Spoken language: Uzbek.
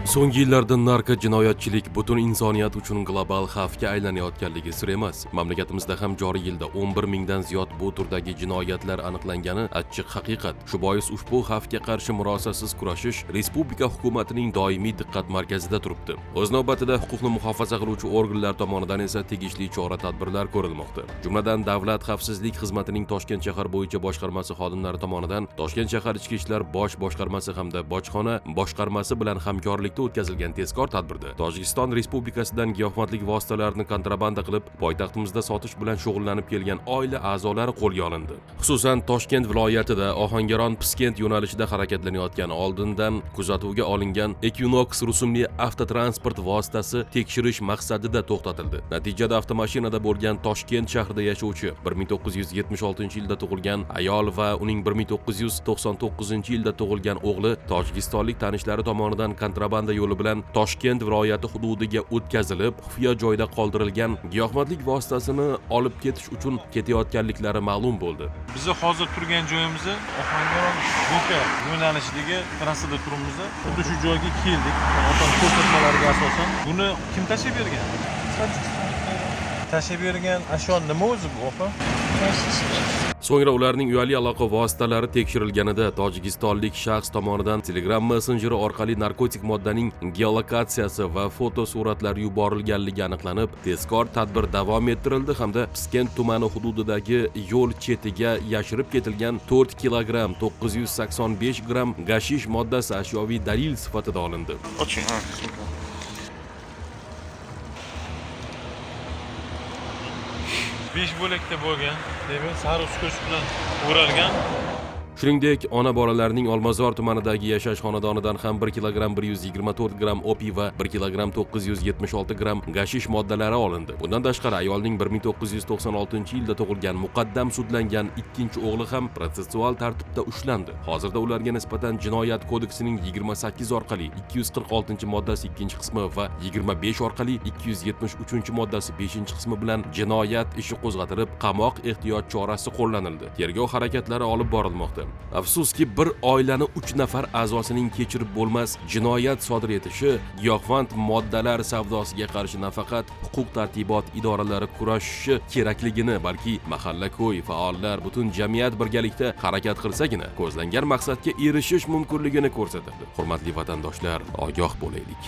So'nggi yillarda narko jinoyatchilik butun insoniyat uchun global xavfga aylanayotganligi sir emas. Mamlakatimizda ham joriy yilda 11 mingdan ziyod bu turdagi jinoyatlar aniqlangani achchiq haqiqat. Shu bois ushbu xavfga qarshi murosasiz kurashish respublika hukumatining doimiy diqqat markazida turibdi. O'z navbatida huquqni muhofaza qiluvchi organlar tomonidan esa tegishli chora-tadbirlar ko'rilmoqda. Jumladan Davlat xavfsizlik xizmatining Toshkent shahar bo'yicha boshqarmasi xodimlari tomonidan Toshkent shahar ichki ishlar bosh boshqarmasi hamda bojxona boshqarmasi bilan hamkorlikda o'tkazilgan tezkor tadbirda Tojikiston Respublikasidan giyohvandlik vositalarini kontrabanda qilib, poytaxtimizda sotish bilan shug'ullanib kelgan oila a'zolari qo'lga olindi. Xususan, Toshkent viloyatida Ohangaron-Piskent yo'nalishida harakatlanayotgan oldindan kuzatuvga olingan Equinox rusumli avtotransport vositasi tekshirish maqsadida to'xtatildi. Natijada avtomashinada bo'lgan Toshkent shahrida yashovchi 1976-yilda tug'ilgan ayol va uning 1999-yilda tug'ilgan o'g'li tojikistonlik tanishlari tomonidan kontrabanda yo'li bilan Toshkent viloyati hududiga o'tkazilib, xufiya joyda qoldirilgan giyohvandlik vositasini olib ketish uchun ketayotganliklari ma'lum bo'ldi. Biz hozir turgan joyimiz Ohangaron-Bo'ka yo'nalishidagi trassada turibmiz. Xuddi shu joyga keldik. Otam ko'rsatmalariga asosan buni kim tashib bergan? Tashib bergan ashyo nima o'zi bu, opa? So'ngra ularning uyali aloqa vositalari tekshirilganida tojikistonlik shaxs tomonidan Telegram messenjeri orqali narkotik moddaning geolokatsiyasi va foto suratlar yuborilganligi aniqlanib, tezkor tadbir davom ettirildi hamda Piskent tumani hududidagi yo'l chetiga yashirib ketilgan 4 kilogramm 985 gramm gashish moddasi ashyoviy dalil sifatida olindi. Besh bo'lakda bo'lgan, demak sariq ko'ch bilan o'ralgan. Shuningdek, ona bolalarning Olmazor tumanidagi yashash xonadonidan ham 1 kilogramm 124 gramm opiy va 1 kilogramm 976 gramm gashish moddalari olindi. Bundan tashqari ayolning 1996-yilda tug'ilgan muqaddam sudlangan ikkinchi o'g'li ham protsessual tartibda ushlandi. Hozirda ularga nisbatan Jinoyat kodeksining 28 orqali 246-moddasi 2-qismi va 25 orqali 273-moddasi 5-qismi bilan jinoyat ishi qo'zg'atilib, qamoq ehtiyot chorasi qo'llanildi. Tergov harakatlari olib borilmoqda. Afsuski, bir oilani 3 nafar a'zosining kechirib bo'lmas jinoyat sodir etishi giyohvand moddalar savdosiga qarshi nafaqat huquq-tartibot idoralari kurashishi kerakligini, balki mahalla-ko'y faollar, butun jamiyat birgalikda harakat qilsagina ko'zlangan maqsadga erishish mumkinligini ko'rsatadi. Hurmatli vatandoshlar, ogoh bo'laylik.